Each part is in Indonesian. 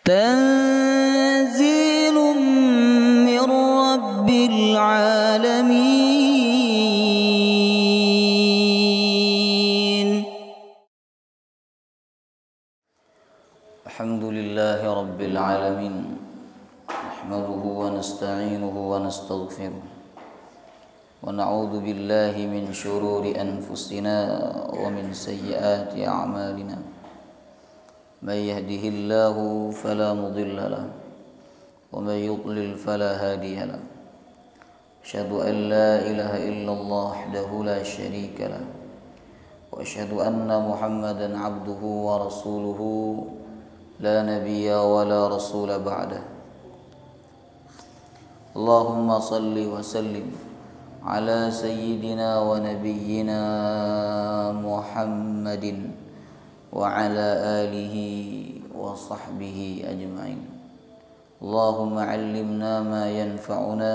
تنزيل من رب العالمين. الحمد لله رب العالمين، نحمده ونستعينه ونستغفره ونعوذ بالله من شرور أنفسنا ومن سيئات أعمالنا. من يهده الله فلا مضل له ومن يضلل فلا هادي له. أشهد أن لا إله إلا الله وحده لا شريك له وأشهد أن محمدا عبده ورسوله لا نبي ولا رسول بعده. اللهم صل وسلم على سيدنا ونبينا محمد وعلى آله وصحبه أجمعين. اللهم علمنا ما ينفعنا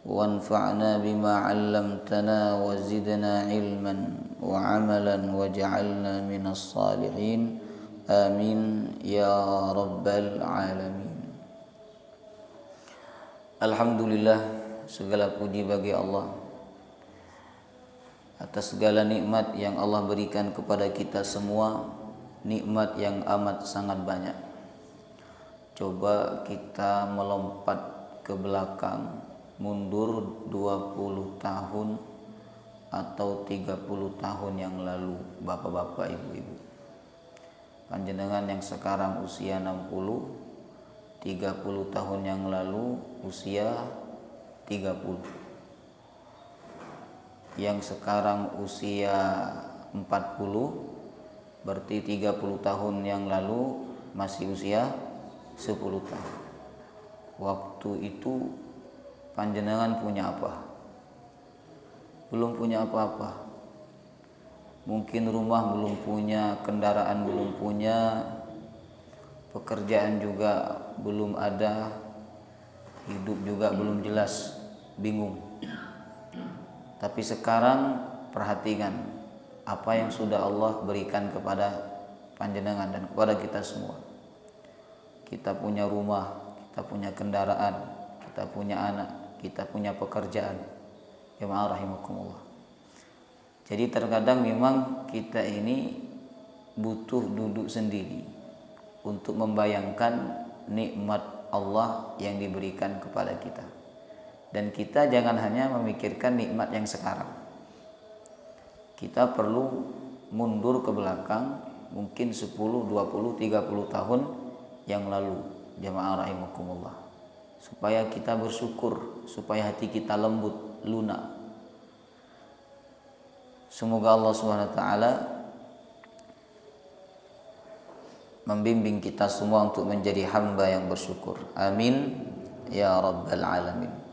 وانفعنا بما علمتنا وزدنا علما وعملا واجعلنا من الصالحين. آمين يا رب العالمين. Alhamdulillah, segala puji bagi Allah atas segala nikmat yang Allah berikan kepada kita semua, nikmat yang amat sangat banyak. Coba kita melompat ke belakang, mundur 20 tahun atau 30 tahun yang lalu, bapak-bapak, ibu-ibu. Panjenengan yang sekarang usia 60, 30 tahun yang lalu usia 30. Yang sekarang usia 40, berarti 30 tahun yang lalu masih usia 10 tahun. Waktu itu panjenengan punya apa? Belum punya apa-apa. Mungkin rumah belum punya, kendaraan belum punya, pekerjaan juga belum ada, hidup juga belum jelas, bingung. Tapi sekarang perhatikan apa yang sudah Allah berikan kepada panjenengan dan kepada kita semua. Kita punya rumah, kita punya kendaraan, kita punya anak, kita punya pekerjaan. Jemaah rahimakumullah. Jadi terkadang memang kita ini butuh duduk sendiri untuk membayangkan nikmat Allah yang diberikan kepada kita. Dan kita jangan hanya memikirkan nikmat yang sekarang. Kita perlu mundur ke belakang mungkin 10, 20, 30 tahun yang lalu, jamaah rahimakumullah. Supaya kita bersyukur, supaya hati kita lembut, lunak. Semoga Allah SWT membimbing kita semua untuk menjadi hamba yang bersyukur. Amin ya rabbal alamin.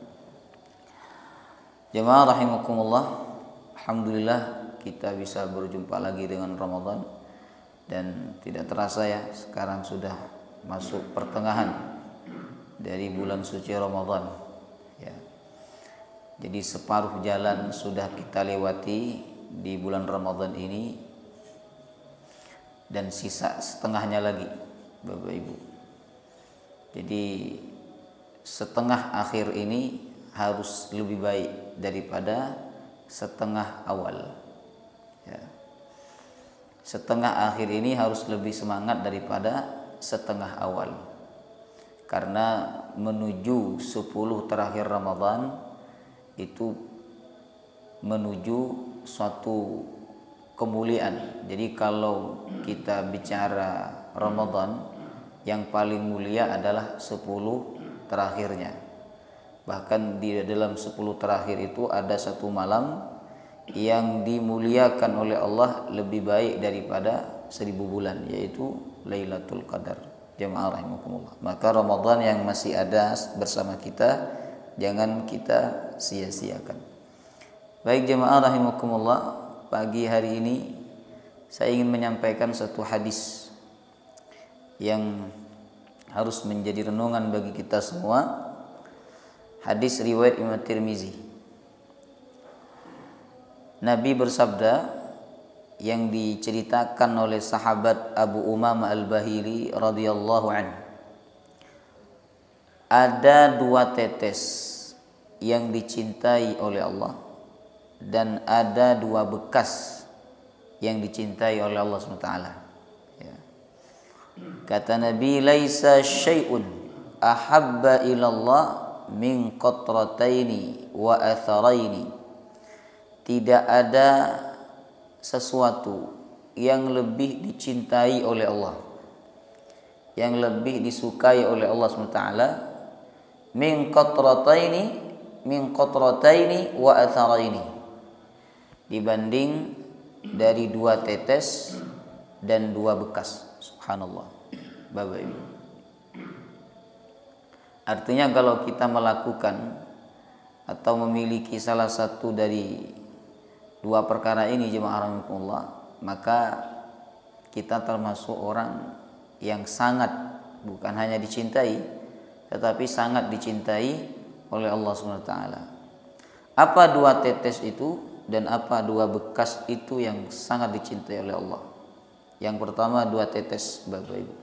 Jemaah rahimakumullah, alhamdulillah kita bisa berjumpa lagi dengan Ramadan. Dan tidak terasa ya, sekarang sudah masuk pertengahan dari bulan suci Ramadan ya. Jadi separuh jalan sudah kita lewati di bulan Ramadan ini, dan sisa setengahnya lagi, Bapak Ibu. Jadi setengah akhir ini harus lebih baik daripada setengah awal ya. Setengah akhir ini harus lebih semangat daripada setengah awal, karena menuju 10 terakhir Ramadan itu menuju suatu kemuliaan. Jadi kalau kita bicara Ramadan, yang paling mulia adalah 10 terakhirnya. Bahkan di dalam 10 terakhir itu ada satu malam yang dimuliakan oleh Allah lebih baik daripada 1000 bulan, yaitu Lailatul Qadar. Jemaah rahimakumullah. Maka Ramadan yang masih ada bersama kita jangan kita sia-siakan. Baik jemaah rahimakumullah, pagi hari ini saya ingin menyampaikan satu hadis yang harus menjadi renungan bagi kita semua. Hadis riwayat Imam Tirmizi. Nabi bersabda, yang diceritakan oleh sahabat Abu Umamah Al-Bahili radhiyallahu anhu. ada 2 tetes yang dicintai oleh Allah dan ada 2 bekas yang dicintai oleh Allah SWT. Ya. Kata Nabi, laisa syai'un ahabba ilallah min qatrataini wa atharaini. Tidak ada sesuatu yang lebih dicintai oleh Allah, yang lebih disukai oleh Allah SWT, min qatrataini wa atharaini, dibanding dari 2 tetes dan 2 bekas. Subhanallah, Bapak Ibu. Artinya kalau kita melakukan atau memiliki salah satu dari 2 perkara ini, jemaah rahimakumullah, maka kita termasuk orang yang sangat, bukan hanya dicintai, tetapi sangat dicintai oleh Allah SWT. Apa 2 tetes itu dan apa 2 bekas itu yang sangat dicintai oleh Allah? Yang pertama 2 tetes, Bapak Ibu.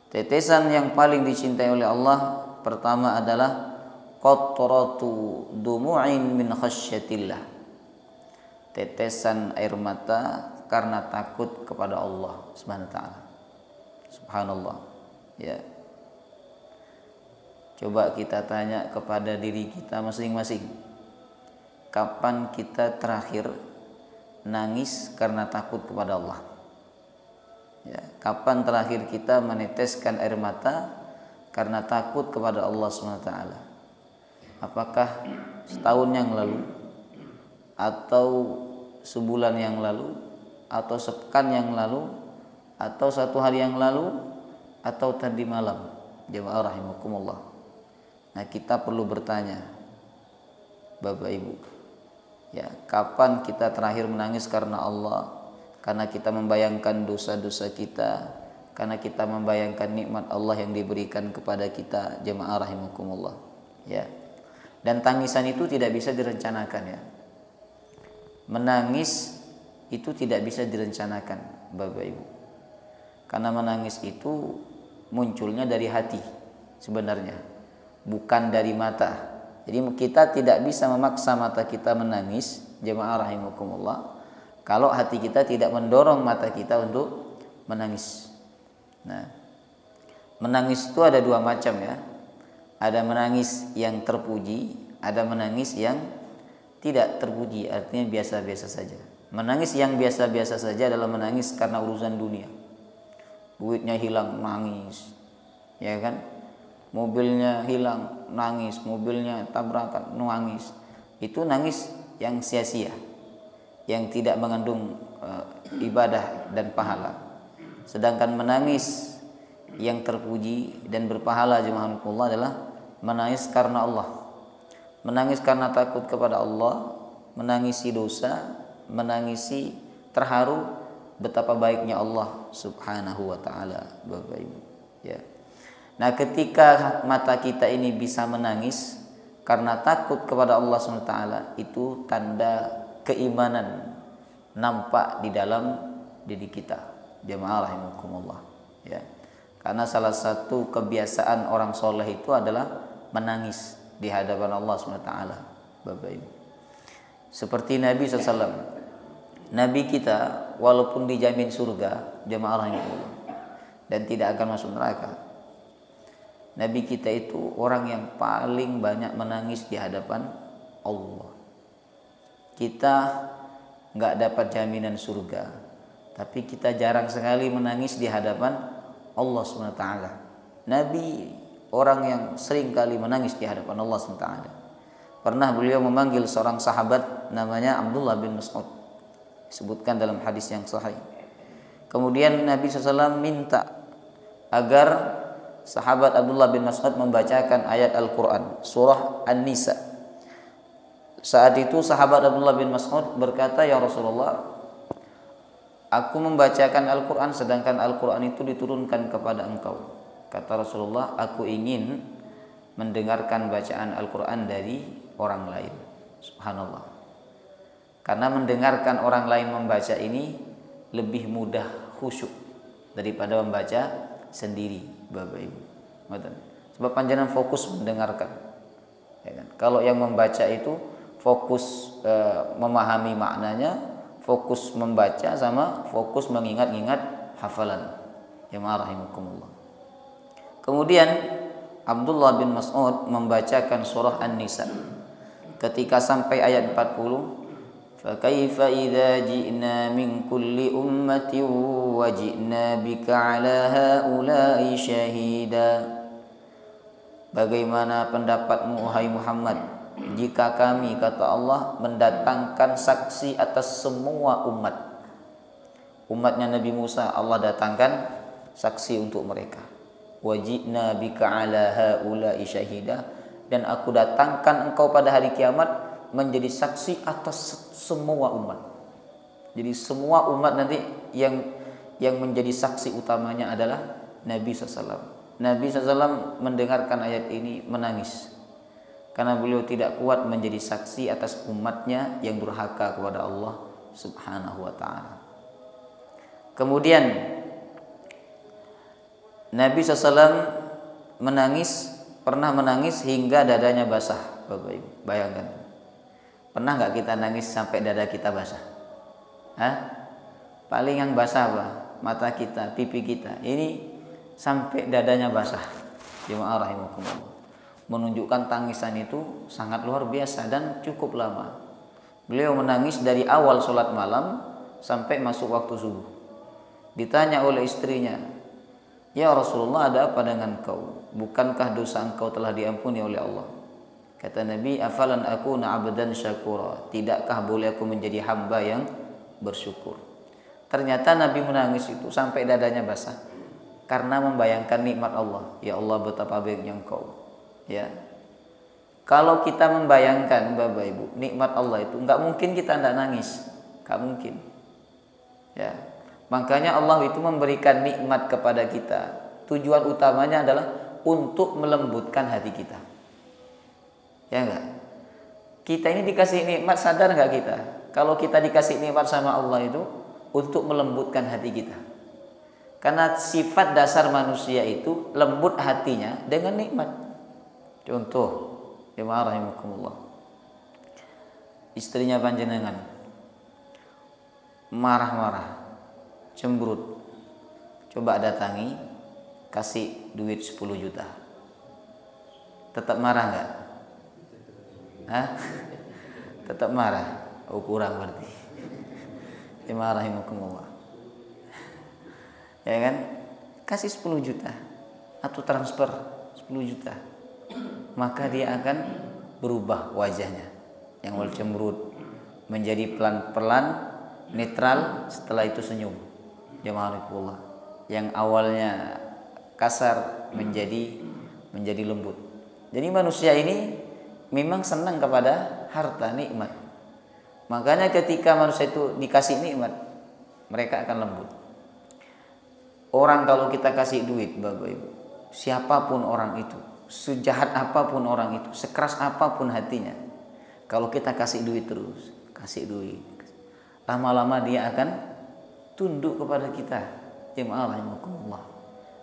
Tetesan yang paling dicintai oleh Allah pertama adalah qatratu dumu'in min khasyatillah. Tetesan air mata karena takut kepada Allah Subhanahu wa taala. Subhanallah. Ya. Coba kita tanya kepada diri kita masing-masing. Kapan kita terakhir nangis karena takut kepada Allah? Ya, kapan terakhir kita meneteskan air mata karena takut kepada Allah Subhanahu wa taala? Apakah setahun yang lalu, atau sebulan yang lalu, atau sepekan yang lalu, atau 1 hari yang lalu, atau tadi malam? Jemaah rahimakumullah. Nah, kita perlu bertanya, Bapak Ibu, ya, kapan kita terakhir menangis karena Allah? Karena kita membayangkan dosa-dosa kita, karena kita membayangkan nikmat Allah yang diberikan kepada kita, jemaah rahimakumullah. Ya. Dan tangisan itu tidak bisa direncanakan, ya. Menangis itu tidak bisa direncanakan, Bapak Ibu. Karena menangis itu munculnya dari hati sebenarnya, bukan dari mata. Jadi kita tidak bisa memaksa mata kita menangis, jemaah rahimakumullah, kalau hati kita tidak mendorong mata kita untuk menangis. Nah, menangis itu ada 2 macam, ya. Ada menangis yang terpuji, ada menangis yang tidak terpuji, artinya biasa-biasa saja. Menangis yang biasa-biasa saja adalah menangis karena urusan dunia. Duitnya hilang, nangis. Ya kan? Mobilnya hilang, nangis. Mobilnya tabrakan, nangis. Itu nangis yang sia-sia, yang tidak mengandung ibadah dan pahala. Sedangkan menangis yang terpuji dan berpahala, jemaah Allah, adalah menangis karena Allah. Menangis karena takut kepada Allah, menangisi dosa, menangisi terharu betapa baiknya Allah Subhanahu wa taala, Bapak Ibu. Ya. Nah, ketika mata kita ini bisa menangis karena takut kepada Allah Subhanahu wa taala, itu tanda keimanan nampak di dalam diri kita. Jemaah rahimakumullah. Ya. Karena salah satu kebiasaan orang soleh itu adalah menangis di hadapan Allah SWT, Bapak Ibu. Seperti Nabi SAW. Nabi kita walaupun dijamin surga, jemaah rahimakumullah, dan tidak akan masuk neraka, Nabi kita itu orang yang paling banyak menangis di hadapan Allah. Kita nggak dapat jaminan surga, tapi kita jarang sekali menangis di hadapan Allah SWT. Nabi orang yang sering kali menangis di hadapan Allah SWT. Pernah beliau memanggil seorang sahabat namanya Abdullah bin Mas'ud, disebutkan dalam hadis yang sahih. Kemudian Nabi SAW minta agar sahabat Abdullah bin Mas'ud membacakan ayat Al-Quran, surah An-Nisa. Saat itu sahabat Abdullah bin Mas'ud berkata, "Ya Rasulullah, aku membacakan Al-Quran sedangkan Al-Quran itu diturunkan kepada engkau." Kata Rasulullah, "Aku ingin mendengarkan bacaan Al-Quran dari orang lain." Subhanallah. Karena mendengarkan orang lain membaca ini lebih mudah khusyuk daripada membaca sendiri, Bapak Ibu. Sebab panjenengan fokus mendengarkan. Ya kan? Kalau yang membaca itu fokus memahami maknanya, fokus membaca sama fokus mengingat-ingat hafalan. Jemaah rahimakumullah. Kemudian Abdullah bin Mas'ud membacakan surah An-Nisa. Ketika sampai ayat 40, فَكَيْفَ إِذَا جِئْنَا مِنْ كُلِّ أُمَّةٍ وَجِئْنَا بِكَ عَلَى هَؤُلَاءِ شَهِيدًا. Bagaimana pendapatmu wahai Muhammad, jika kami, kata Allah, mendatangkan saksi atas semua umat. Umatnya Nabi Musa, Allah datangkan saksi untuk mereka. وَجِئْنَا بِكَ عَلَى هَؤُلَاءِ شَهِيدًا. Dan aku datangkan engkau pada hari kiamat menjadi saksi atas semua umat. Jadi semua umat nanti yang menjadi saksi utamanya adalah Nabi SAW. Nabi SAW mendengarkan ayat ini menangis karena beliau tidak kuat menjadi saksi atas umatnya yang durhaka kepada Allah Subhanahu wa ta'ala. Kemudian Nabi SAW pernah menangis hingga dadanya basah. Bapak Ibu, bayangkan. Pernah nggak kita nangis sampai dada kita basah? Hah? Paling yang basah apa? Mata kita, pipi kita. Ini sampai dadanya basah. Jemaah rahimakumullah. Menunjukkan tangisan itu sangat luar biasa dan cukup lama. Beliau menangis dari awal sholat malam sampai masuk waktu subuh. Ditanya oleh istrinya, "Ya Rasulullah, ada apa dengan kau? Bukankah dosa engkau telah diampuni oleh Allah?" Kata Nabi, "Afalan akuna 'abdan syakura." Tidakkah boleh aku menjadi hamba yang bersyukur? Ternyata Nabi menangis itu sampai dadanya basah karena membayangkan nikmat Allah. Ya Allah, betapa baiknya Engkau. Ya. Kalau kita membayangkan Bapak Ibu nikmat Allah itu, enggak mungkin kita tidak nangis. Enggak mungkin. Ya. Makanya Allah itu memberikan nikmat kepada kita. Tujuan utamanya adalah untuk melembutkan hati kita. Ya enggak? Kita ini dikasih nikmat, sadar enggak kita? Kalau kita dikasih nikmat sama Allah itu untuk melembutkan hati kita. Karena sifat dasar manusia itu lembut hatinya dengan nikmat. Contoh, jemaah rahimakumullah. Istrinya panjenengan marah-marah, cemberut. Coba datangi, kasih duit 10 juta. Tetap marah enggak? Hah? Tetap marah. Oh, kurang berarti. Jemaah rahimakumullah. Ya kan? Kasih 10 juta atau transfer 10 juta. Maka dia akan berubah wajahnya. Yang awal cemberut menjadi pelan-pelan netral, setelah itu senyum. Jemaah rahimakumullah. Yang awalnya kasar menjadi lembut. Jadi manusia ini memang senang kepada harta, nikmat. Makanya ketika manusia itu dikasih nikmat, mereka akan lembut. Orang kalau kita kasih duit, Bapak Ibu, siapapun orang itu, sejahat apapun orang itu, sekeras apapun hatinya, kalau kita kasih duit terus, kasih duit, lama-lama dia akan tunduk kepada kita. Jemaah rahimakumullah.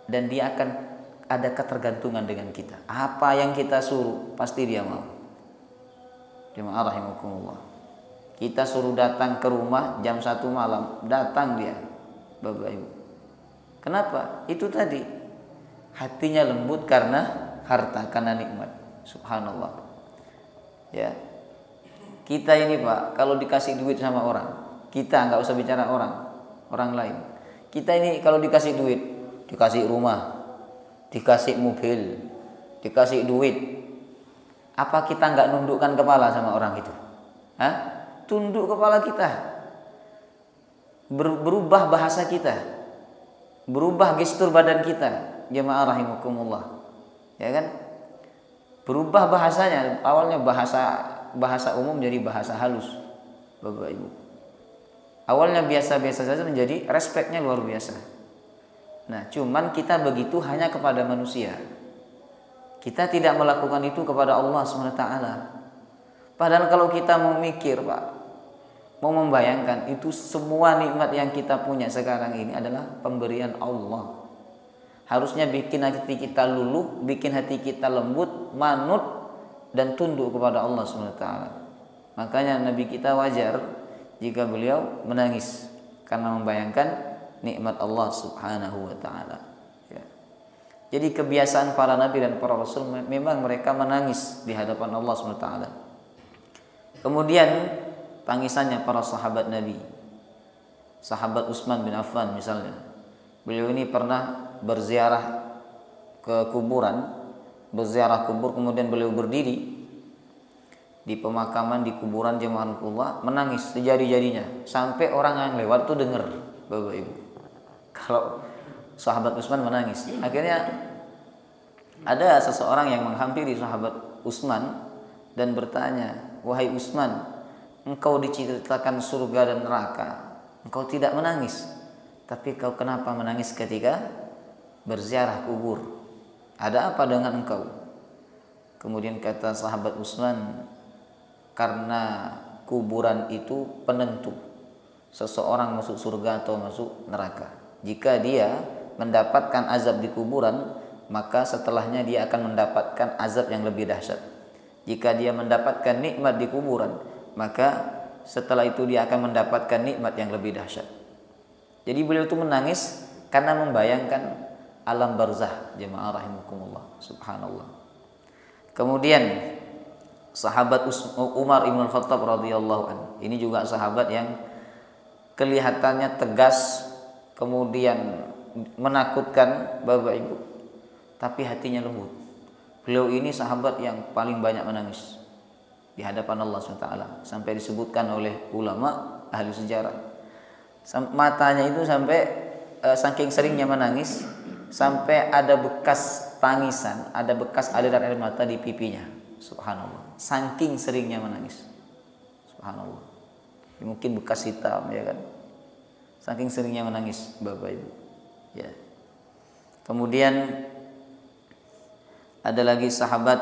Dan dia akan ada ketergantungan dengan kita. Apa yang kita suruh pasti dia mau. Jemaah rahimakumullah. Kita suruh datang ke rumah jam 1 malam, datang dia, Bapak Ibu. Kenapa? Itu tadi, hatinya lembut karena harta, karena nikmat. Subhanallah. Ya. Kita ini Pak, kalau dikasih duit sama orang, kita nggak usah bicara orang lain. Kita ini kalau dikasih duit, dikasih rumah, dikasih mobil, dikasih duit, apa kita nggak nundukkan kepala sama orang itu? Hah? Tunduk kepala kita. Berubah bahasa kita. Berubah gestur badan kita. Jemaah rahimakumullah. Ya kan? Berubah bahasanya. Awalnya bahasa umum jadi bahasa halus. Bapak Ibu. Awalnya biasa-biasa saja menjadi respeknya luar biasa. Nah, cuman kita begitu hanya kepada manusia. Kita tidak melakukan itu kepada Allah SWT. Padahal kalau kita mau mikir Pak, mau membayangkan, itu semua nikmat yang kita punya sekarang ini adalah pemberian Allah. Harusnya bikin hati kita luluh, bikin hati kita lembut, manut dan tunduk kepada Allah Subhanahu wa taala. Makanya Nabi kita wajar jika beliau menangis karena membayangkan nikmat Allah Subhanahu wa taala. Ya. Jadi kebiasaan para nabi dan para rasul memang mereka menangis di hadapan Allah Subhanahu wa taala. Kemudian tangisannya para sahabat Nabi. Sahabat Utsman bin Affan misalnya. Beliau ini pernah berziarah ke kuburan, berziarah kubur, kemudian beliau berdiri di pemakaman di kuburan jemaah menangis sejadi-jadinya sampai orang yang lewat tuh dengar, Bapak Ibu. Kalau sahabat Utsman menangis, akhirnya ada seseorang yang menghampiri sahabat Utsman dan bertanya, "Wahai Utsman, engkau diceritakan surga dan neraka, engkau tidak menangis, tapi kau kenapa menangis ketika berziarah kubur? Ada apa dengan engkau?" Kemudian kata sahabat Utsman, "Karena kuburan itu penentu seseorang masuk surga atau masuk neraka. Jika dia mendapatkan azab di kuburan, maka setelahnya dia akan mendapatkan azab yang lebih dahsyat. Jika dia mendapatkan nikmat di kuburan, maka setelah itu dia akan mendapatkan nikmat yang lebih dahsyat." Jadi beliau itu menangis karena membayangkan alam barzah, jemaah rahimakumullah. Subhanallah. Kemudian sahabat Umar Ibn Khattab radhiyallahu anhu. Ini juga sahabat yang kelihatannya tegas, kemudian menakutkan Bapak Ibu, tapi hatinya lembut. Beliau ini sahabat yang paling banyak menangis di hadapan Allah SWT, sampai disebutkan oleh ulama ahli sejarah. Matanya itu sampai saking seringnya menangis, sampai ada bekas tangisan, ada bekas aliran air mata di pipinya. Subhanallah, saking seringnya menangis. Subhanallah. Mungkin bekas hitam, ya kan? Saking seringnya menangis, Bapak Ibu. Ya. Kemudian ada lagi sahabat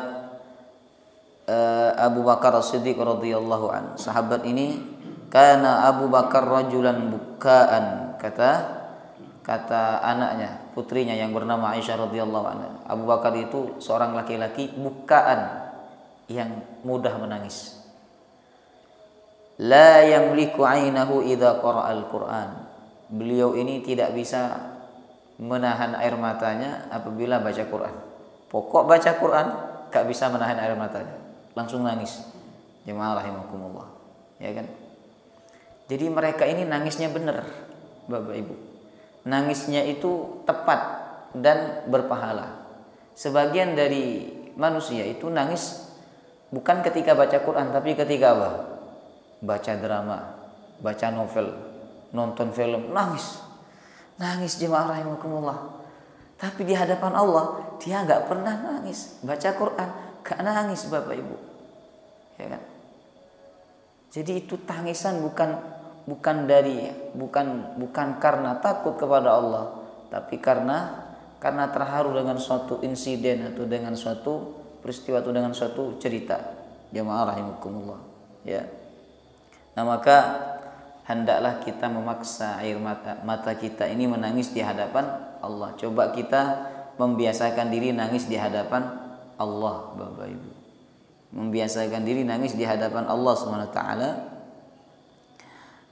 Abu Bakar As-Siddiq radhiyallahu an. Sahabat ini, kana Abu Bakar rajulan bukaan, kata anaknya, putrinya yang bernama Aisyah radhiyallahu anha. Abu Bakar itu seorang laki-laki bukaan, yang mudah menangis. La yamliku ainahu idza qara'al Qur'an. Beliau ini tidak bisa menahan air matanya apabila baca Quran. Pokok baca Quran gak bisa menahan air matanya, langsung nangis. Jemaah rahimakumullah. Ya kan? Jadi mereka ini nangisnya benar, Bapak Ibu. Nangisnya itu tepat dan berpahala. Sebagian dari manusia itu nangis bukan ketika baca Quran, tapi ketika apa? Baca drama, baca novel, nonton film, nangis. Nangis, jemaah rahimakumullah. Tapi di hadapan Allah, dia nggak pernah nangis. Baca Quran, gak nangis, Bapak Ibu. Ya kan? Jadi itu tangisan bukan karena takut kepada Allah, tapi karena terharu dengan suatu insiden atau dengan suatu peristiwa atau dengan suatu cerita. Jemaah rahimakumullah. Ya. Nah, maka hendaklah kita memaksa air mata kita ini menangis di hadapan Allah. Coba kita membiasakan diri nangis di hadapan Allah, Bapak Ibu. Membiasakan diri nangis di hadapan Allah SWT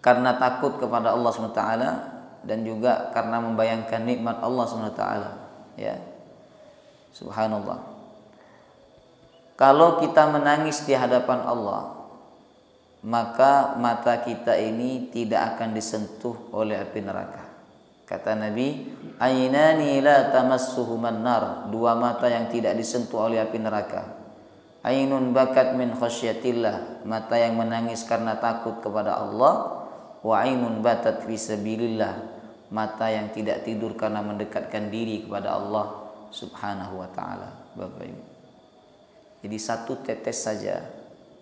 karena takut kepada Allah SWT dan juga karena membayangkan nikmat Allah SWT. Ya. Subhanallah. Kalau kita menangis di hadapan Allah, maka mata kita ini tidak akan disentuh oleh api neraka. Kata Nabi, ainani la tamassuhuman nar, dua mata yang tidak disentuh oleh api neraka. Ainun bakat min khasyatillah, mata yang menangis karena takut kepada Allah. Wa ainun batat fi sabilillah, mata yang tidak tidur karena mendekatkan diri kepada Allah Subhanahu wa taala. Bapak Ibu. Jadi satu tetes saja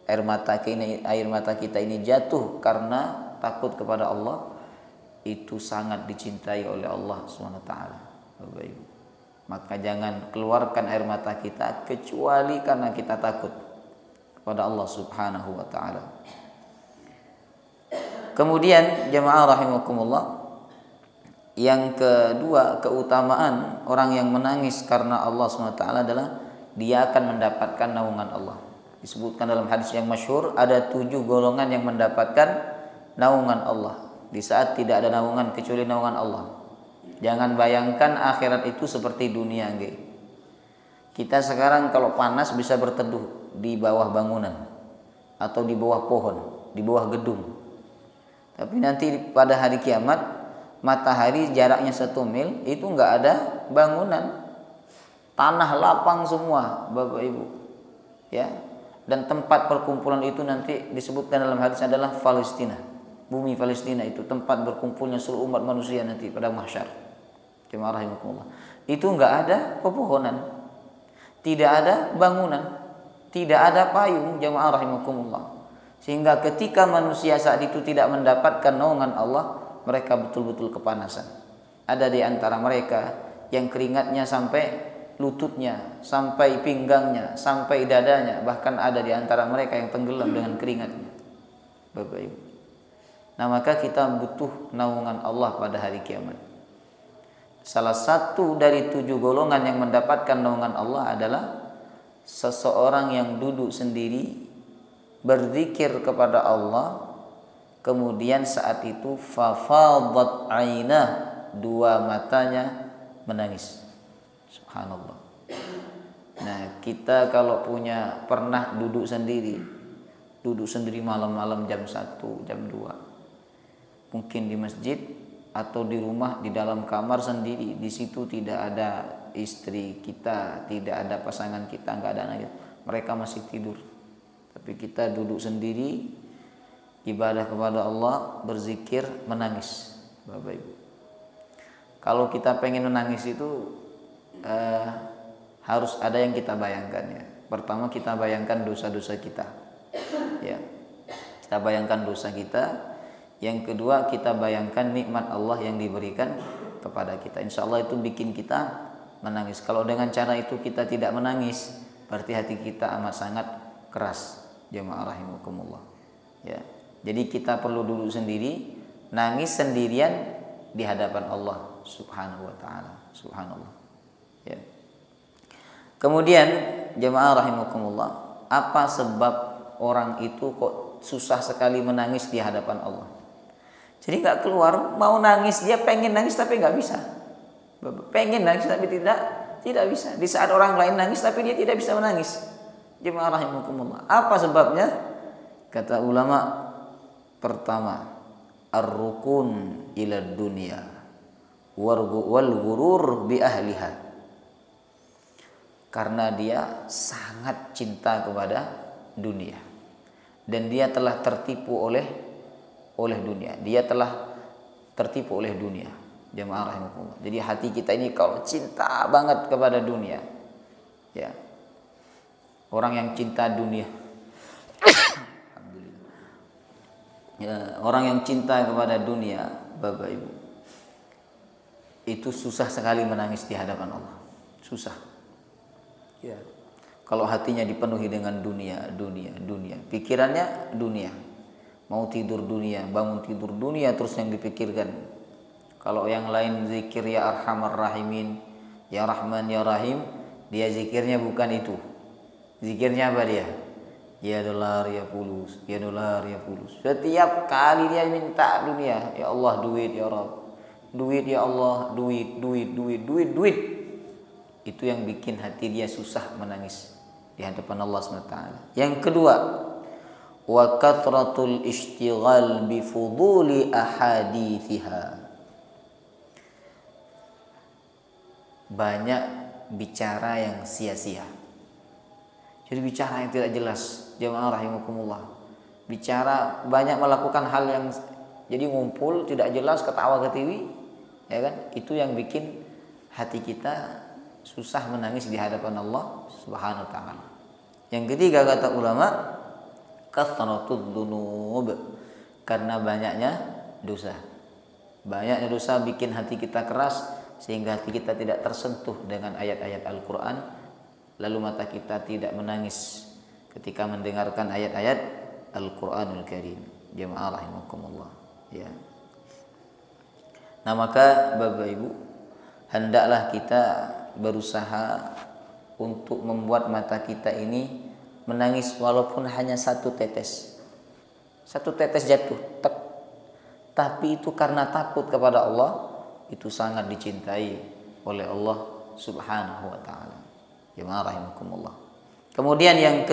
air mata kita ini jatuh karena takut kepada Allah, itu sangat dicintai oleh Allah SWT, Bapak Ibu. Maka jangan keluarkan air mata kita kecuali karena kita takut kepada Allah Subhanahu wa taala. Kemudian jemaah rahimakumullah, Yang kedua, keutamaan orang yang menangis karena Allah SWT adalah dia akan mendapatkan naungan Allah. Disebutkan dalam hadis yang masyhur, ada 7 golongan yang mendapatkan naungan Allah di saat tidak ada naungan kecuali naungan Allah. Jangan bayangkan akhirat itu seperti dunia, nggih. Kita sekarang kalau panas bisa berteduh di bawah bangunan atau di bawah pohon, di bawah gedung. Tapi nanti pada hari kiamat, matahari jaraknya 1 mil, itu nggak ada bangunan, tanah lapang semua, Bapak Ibu, ya. Dan tempat perkumpulan itu nanti disebutkan dalam hadis adalah Palestina, bumi Palestina itu tempat berkumpulnya seluruh umat manusia nanti pada mahsyar. Jemaah rahimakumullah. Itu nggak ada pepohonan, tidak ada bangunan, tidak ada payung, jemaah rahimakumullah. Sehingga ketika manusia saat itu tidak mendapatkan naungan Allah, mereka betul-betul kepanasan. Ada di antara mereka yang keringatnya sampai lututnya, sampai pinggangnya, sampai dadanya. Bahkan ada di antara mereka yang tenggelam dengan keringatnya, Bapak Ibu. Nah, maka kita butuh naungan Allah pada hari kiamat. Salah satu dari 7 golongan yang mendapatkan naungan Allah adalah seseorang yang duduk sendiri berzikir kepada Allah, kemudian saat itu fafadat ainah, 2 matanya menangis. Subhanallah. Nah, kita kalau pernah duduk sendiri malam-malam jam 1, jam 2, mungkin di masjid atau di rumah, di dalam kamar sendiri, di situ tidak ada istri kita, tidak ada pasangan kita, nggak ada anak kita, mereka masih tidur, tapi kita duduk sendiri ibadah kepada Allah, berzikir, menangis, Bapak Ibu. Kalau kita pengen menangis itu harus ada yang kita bayangkan, ya. Pertama, kita bayangkan dosa-dosa kita, ya. Kita bayangkan dosa kita. Yang kedua, kita bayangkan nikmat Allah yang diberikan kepada kita. Insya Allah itu bikin kita menangis. Kalau dengan cara itu kita tidak menangis, berarti hati kita amat sangat keras, jemaah rahimakumullah, ya. Jadi kita perlu duduk sendiri, nangis sendirian di hadapan Allah Subhanahu wa taala. Subhanallah, ya. Kemudian jemaah rahimakumullah, apa sebab orang itu kok susah sekali menangis di hadapan Allah? Jadi nggak keluar, mau nangis, dia pengen nangis tapi nggak bisa. Pengen nangis tapi tidak bisa. Di saat orang lain nangis tapi dia tidak bisa menangis. Jemaah rahimakumullah. Apa sebabnya? Kata ulama, pertama, ar-rukun ila dunya wal ghurur bi ahliha. Karena dia sangat cinta kepada dunia dan dia telah tertipu oleh dunia. Dia telah tertipu oleh dunia. Jemaah rahimakumullah. Jadi hati kita ini kalau cinta banget kepada dunia, ya. Orang yang cinta dunia, alhamdulillah. Ya, orang yang cinta kepada dunia, Bapak Ibu, itu susah sekali menangis di hadapan Allah. Susah. Ya. Kalau hatinya dipenuhi dengan dunia, pikirannya dunia. Mau tidur dunia, bangun tidur dunia terus yang dipikirkan. Kalau yang lain zikir ya Arhamar Rahimin, ya Rahman ya Rahim, dia zikirnya bukan itu. Zikirnya apa dia? Ya dolar ya fulus, ya dolar ya fulus. Setiap kali dia minta dunia, ya Allah duit ya Rabb. Duit ya Allah, duit. Itu yang bikin hati dia susah menangis di hadapan Allah SWT. Yang kedua, wa kathratul ishtighal bi fuduli ahadithiha. Banyak bicara yang sia-sia. Jadi bicara yang tidak jelas, jemaah rahimakumullah. Bicara banyak melakukan hal yang jadi ngumpul tidak jelas, ketawa ketiwi, ya kan? Itu yang bikin hati kita susah menangis di hadapan Allah Subhanahu wa taala. Yang ketiga kata ulama, kathratud dzunub, karena banyaknya dosa. Banyaknya dosa bikin hati kita keras sehingga hati kita tidak tersentuh dengan ayat-ayat Al-Qur'an, lalu mata kita tidak menangis ketika mendengarkan ayat-ayat Al-Qur'anul Karim. Jemaah rahimakumullah, ya. Nah, maka Bapak Ibu, hendaklah kita berusaha untuk membuat mata kita ini menangis walaupun hanya satu tetes. Satu tetes jatuh, tek. Tapi itu karena takut kepada Allah, itu sangat dicintai oleh Allah Subhanahu wa taala. Jemaah rahimakumullah. Kemudian yang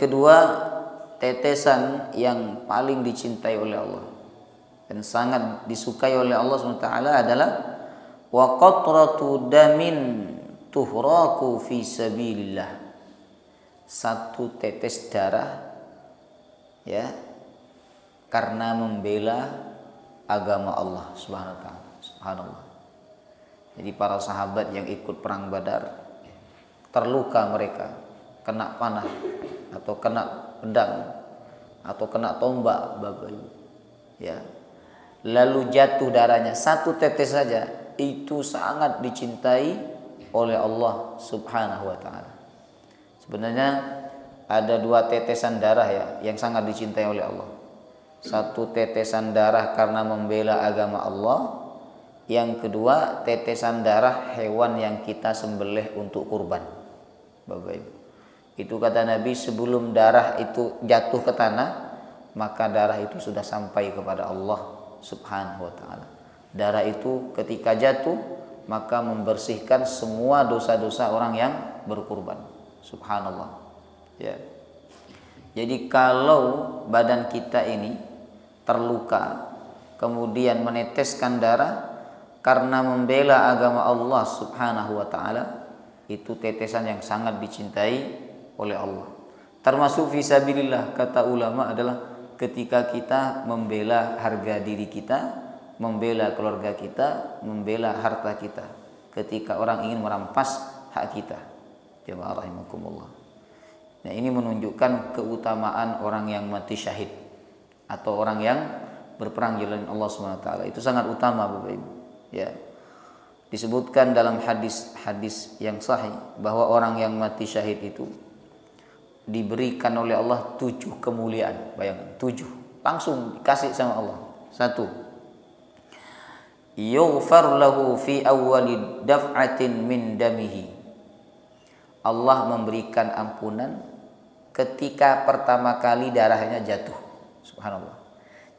kedua tetesan yang paling dicintai oleh Allah dan sangat disukai oleh Allah SWT adalah wa qatratu damin tuhraku fi sabilillah. Satu tetes darah ya karena membela agama Allah Subhanahu wa taala. Subhanallah. Jadi para sahabat yang ikut perang Badar terluka mereka, kena panah atau kena pedang atau kena tombak Bapak Ibu. Ya. Lalu jatuh darahnya satu tetes saja, itu sangat dicintai oleh Allah Subhanahu wa taala. Sebenarnya ada dua tetesan darah ya yang sangat dicintai oleh Allah. Satu tetesan darah karena membela agama Allah, yang kedua tetesan darah hewan yang kita sembelih untuk kurban. Bapak Ibu. Itu kata Nabi, sebelum darah itu jatuh ke tanah, maka darah itu sudah sampai kepada Allah Subhanahu wa taala. Darah itu ketika jatuh maka membersihkan semua dosa-dosa orang yang berkurban. Subhanallah. Ya. Jadi kalau badan kita ini terluka kemudian meneteskan darah karena membela agama Allah Subhanahu wa taala, itu tetesan yang sangat dicintai oleh Allah. Termasuk fisabilillah, kata ulama, adalah ketika kita membela harga diri kita, membela keluarga kita, membela harta kita, ketika orang ingin merampas hak kita. Jemaah rahimakumullah. Nah, ini menunjukkan keutamaan orang yang mati syahid atau orang yang berperang jalan Allah Subhanahu wa taala. Itu sangat utama Bapak Ibu. Ya. Disebutkan dalam hadis yang sahih bahwa orang yang mati syahid itu diberikan oleh Allah 7 kemuliaan. Bayangkan, 7 langsung dikasih sama Allah. 1, yughfar lahu fi awwali daf'atin min damihi. Allah memberikan ampunan ketika pertama kali darahnya jatuh. Subhanallah.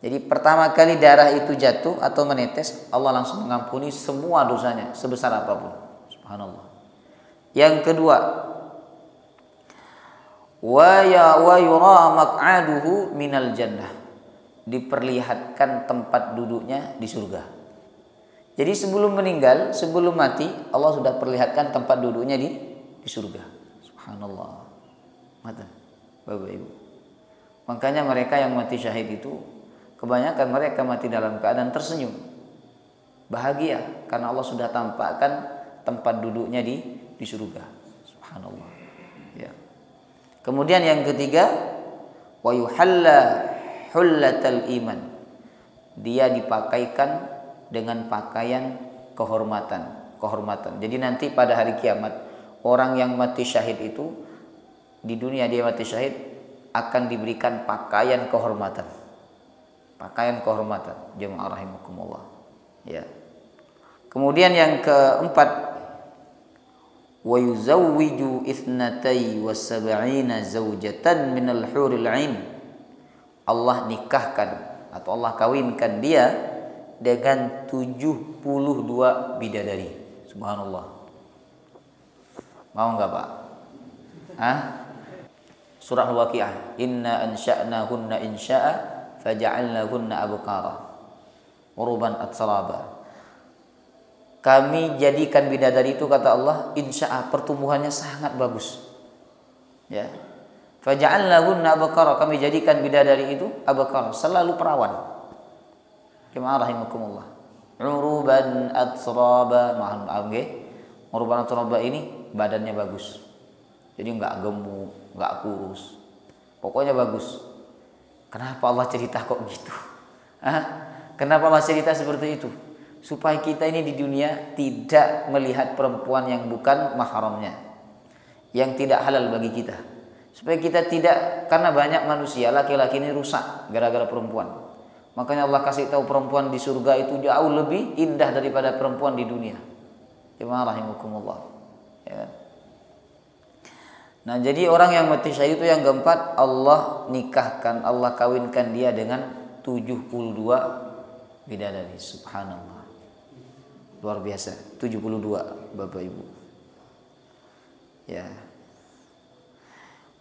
Jadi pertama kali darah itu jatuh atau menetes, Allah langsung mengampuni semua dosanya sebesar apapun. Subhanallah. Yang kedua, wa yura maq'aduhu minal jannah. Diperlihatkan tempat duduknya di surga. Jadi sebelum meninggal, sebelum mati, Allah sudah perlihatkan tempat duduknya di surga. Subhanallah. Mata Bapak Ibu. Makanya mereka yang mati syahid itu kebanyakan mereka mati dalam keadaan tersenyum. Bahagia karena Allah sudah tampakkan tempat duduknya di surga. Subhanallah. Ya. Kemudian yang ketiga, wa yuhalla hullatal iman. Dia dipakaikan dengan pakaian kehormatan. Jadi nanti pada hari kiamat, orang yang mati syahid itu di dunia dia mati syahid akan diberikan pakaian kehormatan. Pakaian kehormatan. Jemaah rahimakumullah. Ya. Kemudian yang keempat, wa yuzawwiju ithnatai wa sab'ina zawjatan minal huril 'ain. Allah nikahkan atau Allah kawinkan dia dengan 72 bidadari. Subhanallah. Mau enggak, Pak? Hah? Surah Al-Waqiah, inna ansha'nahunna insya'a faja'alnahunna abkara uruban atsaraba. Kami jadikan bidadari itu, kata Allah, insya'a, pertumbuhannya sangat bagus. Ya. Faja'alnahunna abkara, kami jadikan bidadari itu abkara, selalu perawan. Jemaah rahimakumullah. Uruban atsaraba, mahal nggih. Uruban atsaraba ini badannya bagus. Jadi enggak gemuk, enggak kurus. Pokoknya bagus. Kenapa Allah cerita kok gitu? Kenapa Allah cerita seperti itu? Supaya kita ini di dunia tidak melihat perempuan yang bukan mahramnya, yang tidak halal bagi kita. Supaya kita tidak, karena banyak manusia laki-laki ini rusak gara-gara perempuan. Makanya Allah kasih tahu perempuan di surga itu jauh lebih indah daripada perempuan di dunia. Jemaah rahimakumullah. Ya kan? Nah, jadi orang yang mati syahid itu yang keempat, Allah nikahkan, Allah kawinkan dia dengan 72 bidadari. Subhanallah. Luar biasa, 72 Bapak Ibu. Ya.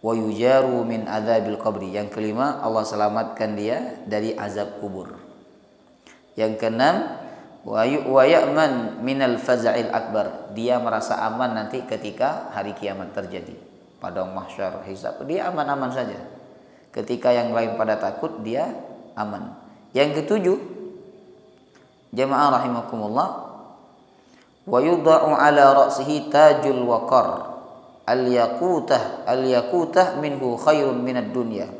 Wa yujaru min adzabil qabri. Yang kelima, Allah selamatkan dia dari azab kubur. Yang keenam, wa ya'man minal faza'il akbar. Dia merasa aman nanti ketika hari kiamat terjadi. Padang mahsyar, hisab, dia aman-aman saja. Ketika yang lain pada takut, dia aman. Yang ketujuh, jemaah rahimakumullah, wa yudha'u ala ra'sihi tajul waqar al-yaqutah minhu khairun minad dunya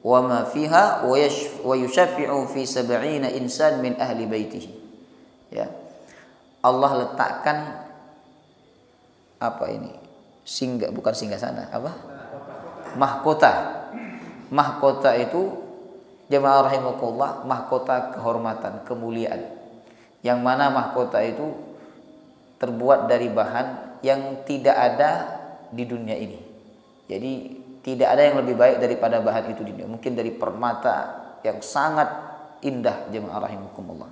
wa ma fiha wa yushaffi'u fi 70 insan min ahli baitihi. Ya. Allah letakkan apa ini? Bukan singgasana, apa? Mahkota. Mahkota itu jemaah rahimakumullah, mahkota kehormatan, kemuliaan. Yang mana mahkota itu terbuat dari bahan yang tidak ada di dunia ini. Jadi tidak ada yang lebih baik daripada bahan itu di dunia. Mungkin dari permata yang sangat indah, jemaah rahimakumullah.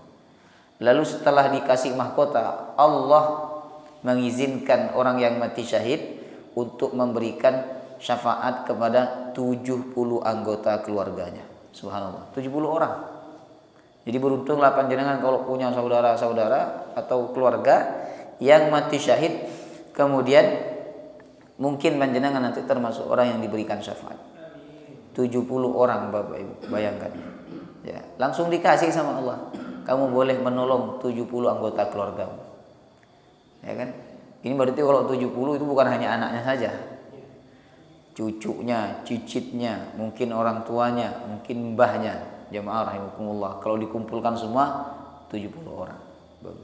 Lalu setelah dikasih mahkota, Allah mengizinkan orang yang mati syahid untuk memberikan syafaat kepada 70 anggota keluarganya. Subhanallah, 70 orang. Jadi beruntunglah panjenengan kalau punya saudara-saudara atau keluarga yang mati syahid, kemudian mungkin panjenengan nanti termasuk orang yang diberikan syafaat. 70 orang Bapak Ibu, bayangkan. Ya, langsung dikasih sama Allah. Kamu boleh menolong 70 anggota keluargamu. Ya kan? Ini berarti kalau 70 itu bukan hanya anaknya saja. Cucunya, cicitnya, mungkin orang tuanya, mungkin mbahnya. Jamaah rahimakumullah. Kalau dikumpulkan semua 70 orang.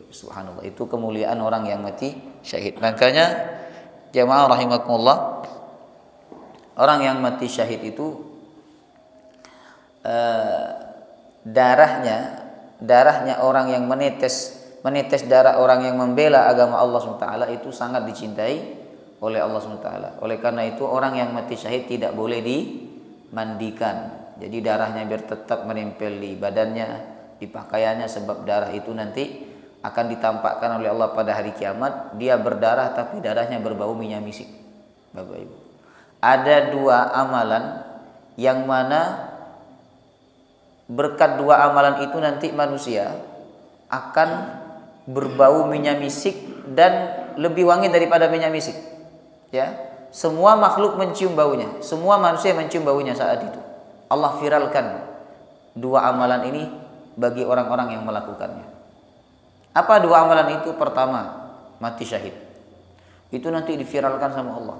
Subhanallah, itu kemuliaan orang yang mati syahid. Makanya jamaah rahimakumullah, orang yang mati syahid itu darahnya orang yang menetes darah orang yang membela agama Allah SWT itu sangat dicintai oleh Allah SWT. Oleh karena itu orang yang mati syahid tidak boleh dimandikan. Jadi darahnya biar tetap menempel di badannya, di pakaiannya, sebab darah itu nanti akan ditampakkan oleh Allah pada hari kiamat. Dia berdarah tapi darahnya berbau minyak misik. Bapak Ibu, ada dua amalan yang mana berkat dua amalan itu nanti manusia akan berbau minyak misik dan lebih wangi daripada minyak misik. Ya, semua makhluk mencium baunya, semua manusia mencium baunya saat itu. Allah viralkan dua amalan ini bagi orang-orang yang melakukannya. Apa dua amalan itu? Pertama, mati syahid. Itu nanti diviralkan sama Allah.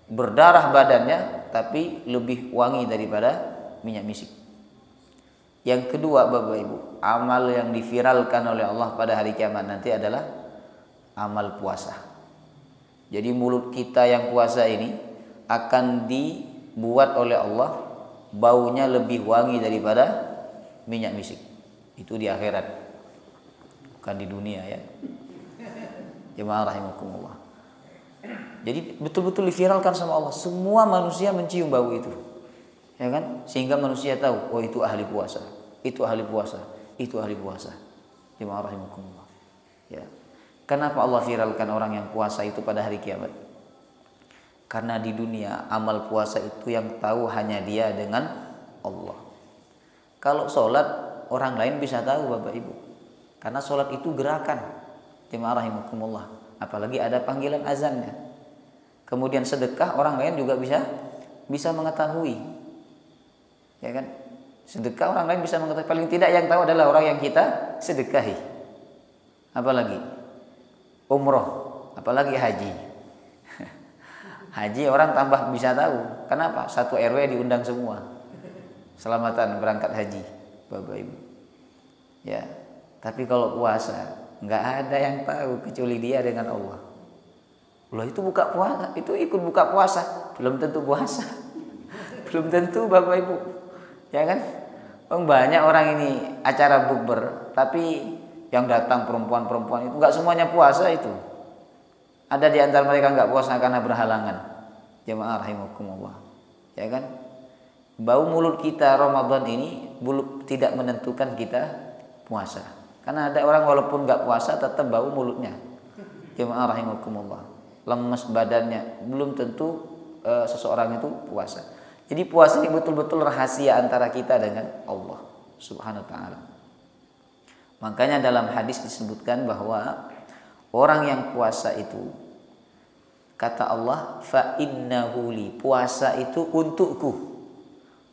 Berdarah badannya tapi lebih wangi daripada minyak misik. Yang kedua Bapak Ibu, amal yang diviralkan oleh Allah pada hari kiamat nanti adalah amal puasa. Jadi mulut kita yang puasa ini akan dibuat oleh Allah baunya lebih wangi daripada minyak misik. Itu di akhirat, bukan di dunia ya. Jemaah rahimakumullah. Jadi betul-betul diviralkan sama Allah. Semua manusia mencium bau itu. Ya kan? Sehingga manusia tahu, oh itu ahli puasa, itu ahli puasa, itu ahli puasa. Jemaah rahimakumullah. Ya. Kenapa Allah viralkan orang yang puasa itu pada hari kiamat? Karena di dunia amal puasa itu yang tahu hanya dia dengan Allah. Kalau sholat orang lain bisa tahu Bapak Ibu, karena sholat itu gerakan. Jemaah rahimakumullah. Apalagi ada panggilan azannya. Kemudian sedekah orang lain juga bisa mengetahui. Ya kan? Sedekah orang lain bisa mengetahui. Paling tidak yang tahu adalah orang yang kita sedekahi. Apalagi umroh, apalagi haji. Haji orang tambah bisa tahu. Kenapa? Satu RW diundang semua. Selamatan berangkat haji, Bapak Ibu. Ya. Tapi kalau puasa, nggak ada yang tahu kecuali dia dengan Allah. Loh, itu buka puasa, itu ikut buka puasa, belum tentu puasa. Belum tentu Bapak Ibu. Ya kan? Banyak orang ini acara bukber, tapi yang datang perempuan-perempuan itu nggak semuanya puasa itu. Ada di antara mereka nggak puasa karena berhalangan. Jemaah rahimakumullah. Ya kan? Bau mulut kita Ramadan ini tidak menentukan kita puasa. Karena ada orang walaupun nggak puasa tetap bau mulutnya. Jemaah rahimakumullah. Lemes badannya, belum tentu seseorang itu puasa. Jadi puasa ini betul-betul rahasia antara kita dengan Allah Subhanahu wa taala. Makanya dalam hadis disebutkan bahwa orang yang puasa itu, kata Allah, fa innahu li, puasa itu untukku.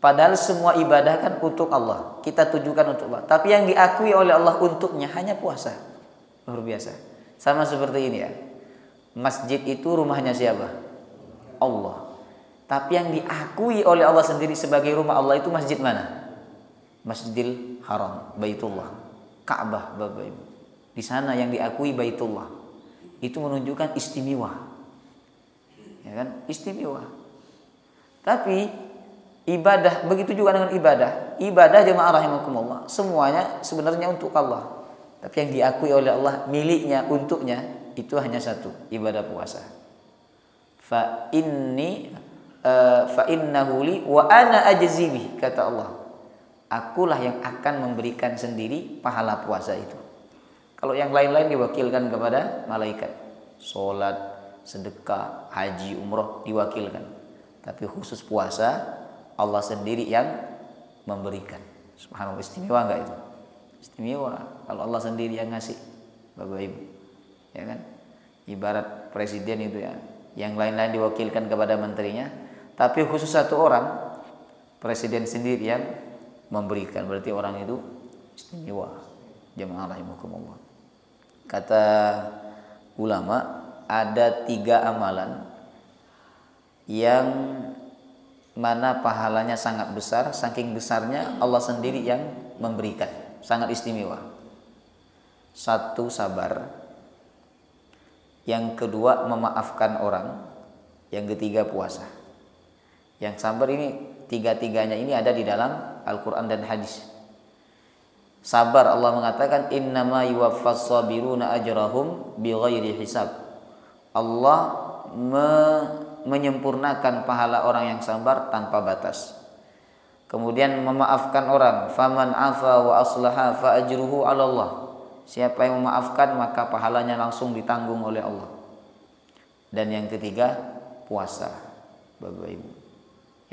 Padahal semua ibadah kan untuk Allah, kita tujukan untuk Allah. Tapi yang diakui oleh Allah untuknya hanya puasa. Luar biasa. Sama seperti ini ya. Masjid itu rumahnya siapa? Allah. Tapi yang diakui oleh Allah sendiri sebagai rumah Allah itu masjid mana? Masjidil Haram, Baitullah, Ka'bah, Bapak Ibu. Di sana yang diakui Baitullah. Itu menunjukkan istimewa. Ya kan? Istimewa. Tapi ibadah, begitu juga dengan ibadah. Ibadah jemaah rahimakumullah, semuanya sebenarnya untuk Allah. Tapi yang diakui oleh Allah, miliknya, untuknya, itu hanya satu, ibadah puasa. Fa innahu li wa ana ajzi bih, kata Allah. Akulah yang akan memberikan sendiri pahala puasa itu. Kalau yang lain-lain diwakilkan kepada malaikat. Salat, sedekah, haji, umroh diwakilkan. Tapi khusus puasa Allah sendiri yang memberikan. Subhanallah, istimewa enggak itu? Istimewa kalau Allah sendiri yang ngasih, Bapak Ibu. Ya kan? Ibarat presiden itu ya, yang lain-lain diwakilkan kepada menterinya, tapi khusus satu orang, presiden sendiri yang memberikan. Berarti orang itu istimewa. Jemaah rahimakumullah. Kata ulama, ada 3 amalan yang mana pahalanya sangat besar, saking besarnya Allah sendiri yang memberikan, sangat istimewa. 1, sabar. Yang kedua, memaafkan orang. Yang ketiga, puasa. Yang sabar ini, 3-tiganya ini ada di dalam Al-Quran dan hadis. Sabar, Allah mengatakan innama yuwaffas sabiruna ajrahum bighairi hisab. Allah menyempurnakan pahala orang yang sabar tanpa batas. Kemudian memaafkan orang, faman afa wa aslaha fa ajruhu 'ala Allah. Siapa yang memaafkan maka pahalanya langsung ditanggung oleh Allah. Dan yang ketiga, puasa, Bapak Ibu.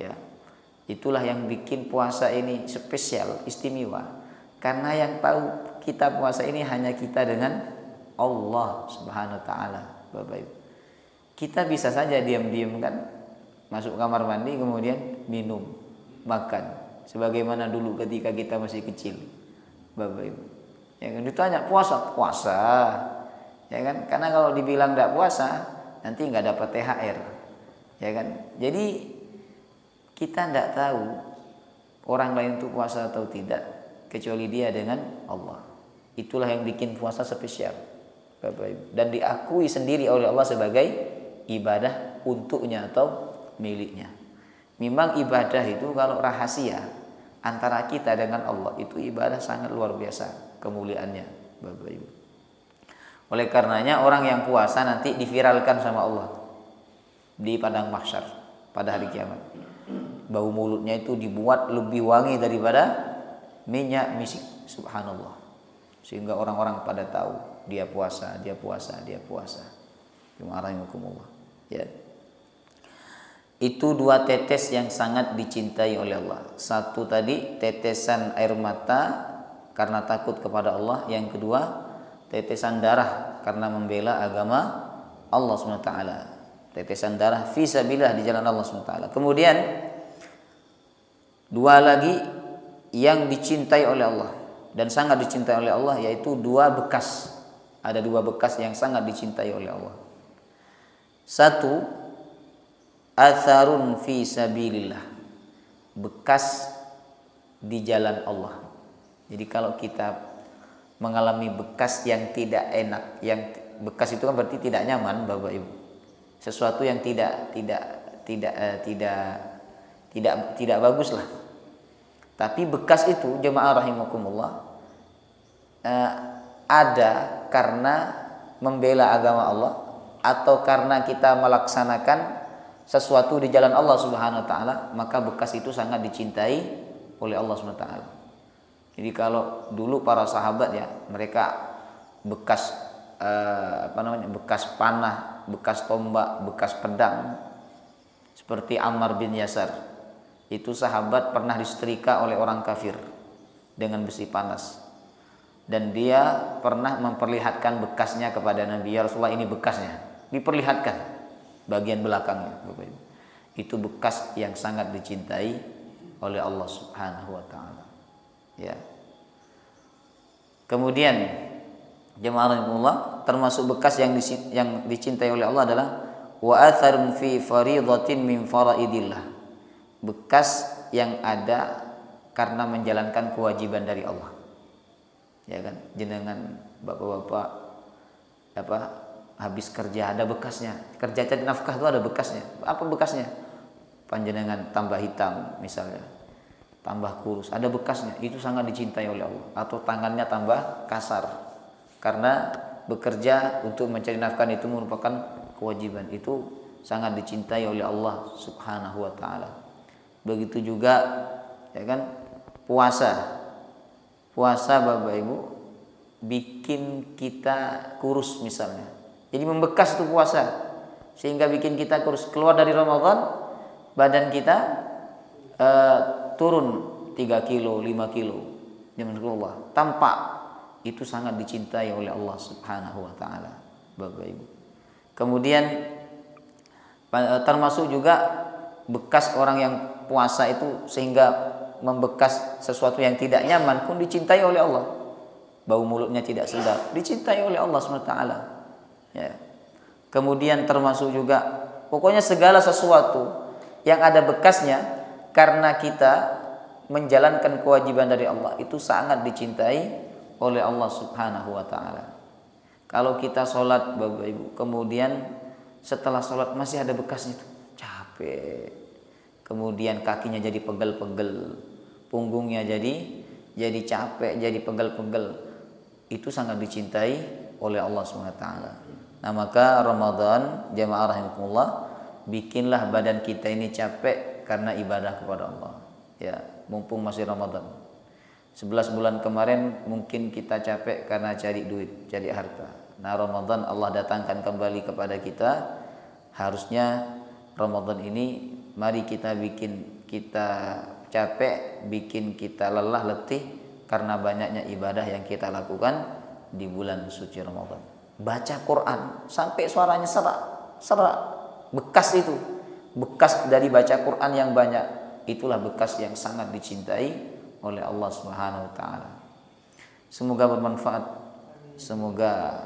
Ya. Itulah yang bikin puasa ini spesial, istimewa. Karena yang tahu kita puasa ini hanya kita dengan Allah Subhanahu wa taala, Bapak Ibu. Kita bisa saja diam-diam kan, masuk kamar mandi kemudian minum, makan, sebagaimana dulu ketika kita masih kecil, Bapak Ibu. Ya kan, ditanya puasa, puasa, ya kan? Karena kalau dibilang tidak puasa, nanti nggak dapat THR, ya kan? Jadi kita tidak tahu orang lain itu puasa atau tidak, kecuali dia dengan Allah. Itulah yang bikin puasa spesial, Bapak Ibu, dan diakui sendiri oleh Allah sebagai ibadah untuknya atau miliknya. Memang ibadah itu kalau rahasia antara kita dengan Allah, itu ibadah sangat luar biasa kemuliaannya, Bapak Ibu. Oleh karenanya orang yang puasa nanti diviralkan sama Allah di padang mahsyar pada hari kiamat. Bau mulutnya itu dibuat lebih wangi daripada minyak misik, subhanallah. Sehingga orang-orang pada tahu dia puasa, dia puasa, dia puasa. Bismillahirrahmanirrahim. Ya. Itu 2 tetes yang sangat dicintai oleh Allah. Satu tadi tetesan air mata karena takut kepada Allah. Yang kedua, tetesan darah karena membela agama Allah SWT. Tetesan darah fisabilillah di jalan Allah SWT. Kemudian 2 lagi yang dicintai oleh Allah dan sangat dicintai oleh Allah, yaitu 2 bekas. Ada 2 bekas yang sangat dicintai oleh Allah. 1, atharun fi sabilillah, bekas di jalan Allah. Jadi kalau kita mengalami bekas yang tidak enak, yang bekas itu kan berarti tidak nyaman, Bapak Ibu. Sesuatu yang tidak bagus lah. Tapi bekas itu jemaah rahimakumullah ada karena membela agama Allah atau karena kita melaksanakan sesuatu di jalan Allah Subhanahu wa taala, maka bekas itu sangat dicintai oleh Allah Subhanahu wa taala. Jadi kalau dulu para sahabat ya, mereka bekas bekas panah, bekas tombak, bekas pedang, seperti Ammar bin Yasar. Itu sahabat pernah disetrika oleh orang kafir dengan besi panas. Dan dia pernah memperlihatkan bekasnya kepada Nabi, ya Rasulullah ini bekasnya. Diperlihatkan bagian belakangnya. Itu bekas yang sangat dicintai oleh Allah Subhanahu wa taala. Ya. Kemudian jemaah rahimahullah, termasuk bekas yang dicintai oleh Allah adalah wa atharun fi faridatin min faraidillah. Bekas yang ada karena menjalankan kewajiban dari Allah. Ya kan, jenengan bapak-bapak habis kerja ada bekasnya, kerja cari nafkah itu ada bekasnya. Apa bekasnya? Panjenengan tambah hitam misalnya, tambah kurus, ada bekasnya. Itu sangat dicintai oleh Allah. Atau tangannya tambah kasar karena bekerja untuk mencari nafkah itu merupakan kewajiban. Itu sangat dicintai oleh Allah Subhanahu wa taala. Begitu juga ya kan, puasa Bapak Ibu bikin kita kurus misalnya. Jadi membekas itu puasa sehingga bikin kita kurus. Keluar dari Ramadan badan kita turun 3 kilo, 5 kilo. Allah tampak. Itu sangat dicintai oleh Allah Subhanahu wa taala, Bapak Ibu. Kemudian termasuk juga bekas orang yang puasa itu sehingga membekas sesuatu yang tidak nyaman pun dicintai oleh Allah. Bau mulutnya tidak sedap, dicintai oleh Allah SWT. Ya. Kemudian termasuk juga pokoknya segala sesuatu yang ada bekasnya karena kita menjalankan kewajiban dari Allah itu sangat dicintai oleh Allah Subhanahu wa taala. Kalau kita sholat Bapak Ibu, kemudian setelah sholat masih ada bekasnya itu, capek. Kemudian kakinya jadi pegel-pegel, punggungnya jadi capek, jadi pegel-pegel. Itu sangat dicintai oleh Allah SWT. Nah maka Ramadan jamaah rahimakumullah, bikinlah badan kita ini capek karena ibadah kepada Allah. Ya, mumpung masih Ramadan. 11 bulan kemarin mungkin kita capek karena cari duit, cari harta. Nah Ramadan Allah datangkan kembali kepada kita. Harusnya Ramadan ini mari kita bikin kita capek, bikin kita lelah, letih karena banyaknya ibadah yang kita lakukan di bulan suci Ramadan. Baca Quran sampai suaranya serak. Bekas itu, bekas dari baca Quran yang banyak, itulah bekas yang sangat dicintai oleh Allah Subhanahu wa taala. Semoga bermanfaat. Semoga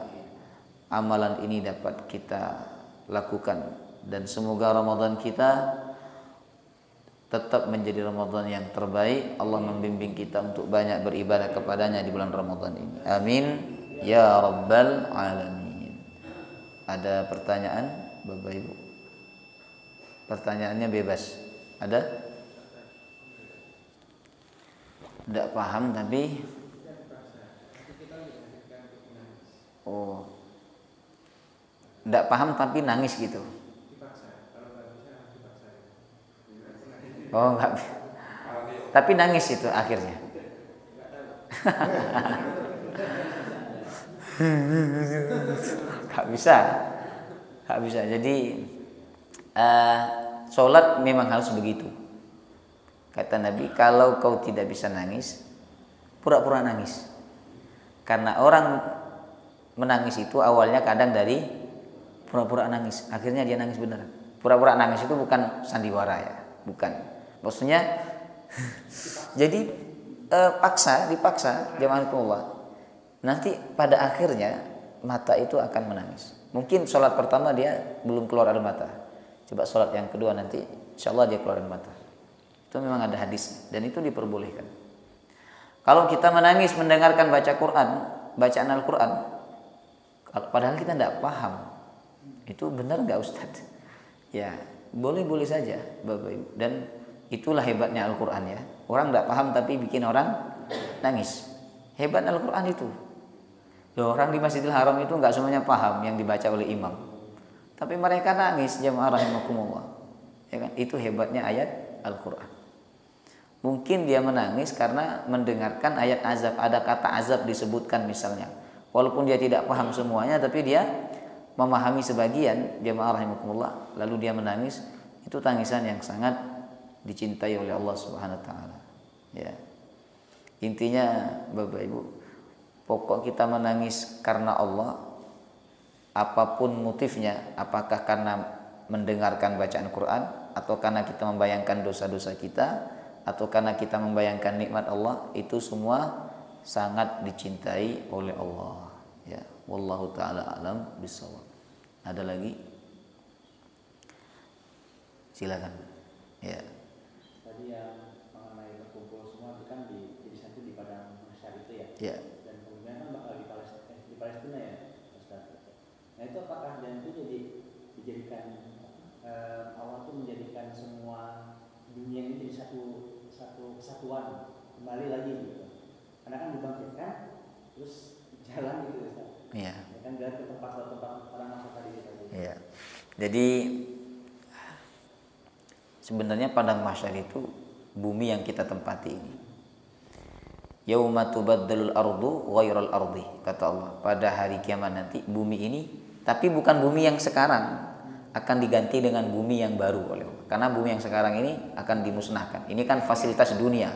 amalan ini dapat kita lakukan dan semoga Ramadan kita tetap menjadi Ramadan yang terbaik. Allah membimbing kita untuk banyak beribadah kepadanya di bulan Ramadan ini. Amin ya rabbal alamin. Ada pertanyaan Bapak Ibu? Pertanyaannya bebas. Ada? Tidak paham tapi tidak paham tapi nangis gitu. Oh enggak. Tapi nangis itu akhirnya. Gak bisa. Jadi sholat memang harus begitu. Kata Nabi, kalau kau tidak bisa nangis, pura-pura nangis. Karena orang menangis itu awalnya kadang dari pura-pura nangis, akhirnya dia nangis beneran. Pura-pura nangis itu bukan sandiwara ya, bukan. Maksudnya jadi dipaksa jamaah Allah. Nanti pada akhirnya mata itu akan menangis. Mungkin sholat pertama dia belum keluar air mata. Coba sholat yang kedua nanti insya Allah dia keluar air mata. Itu memang ada hadis dan itu diperbolehkan. Kalau kita menangis mendengarkan bacaan Al-Quran, padahal kita tidak paham, itu benar nggak Ustadz? Ya boleh-boleh saja Bapak Ibu. Dan itulah hebatnya Al-Quran ya. Orang tidak paham tapi bikin orang nangis. Hebat Al-Quran itu. Loh, orang di Masjidil Haram itu nggak semuanya paham yang dibaca oleh imam, tapi mereka nangis, jamaah rahimakumullah. Ya kan? Itu hebatnya ayat Al-Quran. Mungkin dia menangis karena mendengarkan ayat azab, ada kata azab disebutkan misalnya. Walaupun dia tidak paham semuanya, tapi dia memahami sebagian, jamaah rahimakumullah, lalu dia menangis. Itu tangisan yang sangat dicintai oleh Allah Subhanahu wa taala. Ya. Intinya Bapak Ibu, pokok kita menangis karena Allah, apapun motifnya, apakah karena mendengarkan bacaan Quran, atau karena kita membayangkan dosa-dosa kita, atau karena kita membayangkan nikmat Allah, itu semua sangat dicintai oleh Allah. Ya, wallahu taala alam bisawab. Ada lagi? Silakan. Ya. Tadi yang mengenai berkumpul semua itu kan jadi satu di padang mahsyar itu ya. Ya. Dan kemudian kan bakal di Palestina ya, Ustaz. Nah itu apakah dan itu dijadikan Allah tuh menjadikan semua dunia ini jadi satu kesatuan kembali lagi gitu. Karena kan dibangkitkan terus jalan gitu Ustaz. Iya. Ya kan jalan ke tempat padang mahsyar tadi gitu. Iya. Jadi sebenarnya padang mahsyar itu bumi yang kita tempati ini. Yauma tubaddalul ardu ghairal ardi, kata Allah. Pada hari kiamat nanti bumi ini, tapi bukan bumi yang sekarang, akan diganti dengan bumi yang baru oleh Allah. Karena bumi yang sekarang ini akan dimusnahkan. Ini kan fasilitas dunia.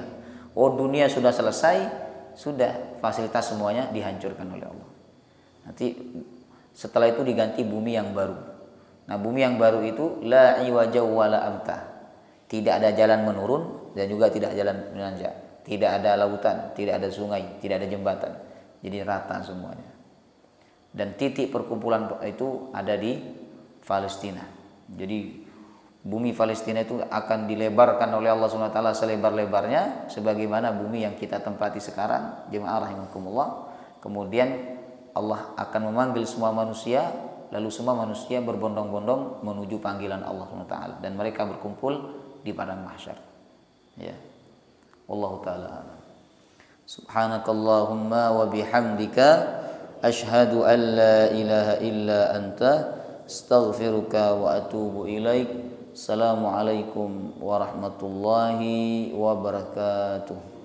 Oh, dunia sudah selesai, sudah fasilitas semuanya dihancurkan oleh Allah. Nanti setelah itu diganti bumi yang baru. Nah, bumi yang baru itu la iwaja wala amta. Tidak ada jalan menurun dan juga tidak jalan menanjak. Tidak ada lautan, tidak ada sungai, tidak ada jembatan. Jadi rata semuanya. Dan titik perkumpulan itu ada di Palestina. Jadi bumi Palestina itu akan dilebarkan oleh Allah SWT selebar-lebarnya sebagaimana bumi yang kita tempati sekarang, jemaah rahimakumullah. Kemudian Allah akan memanggil semua manusia, lalu semua manusia berbondong-bondong menuju panggilan Allah SWT dan mereka berkumpul di padang mahsyar. Ya. Wallahu taala a'lam. Subhanakallahumma wa bihamdika asyhadu an la ilaha illa anta astaghfiruka wa atubu ilaik. Assalamualaikum warahmatullahi wabarakatuh.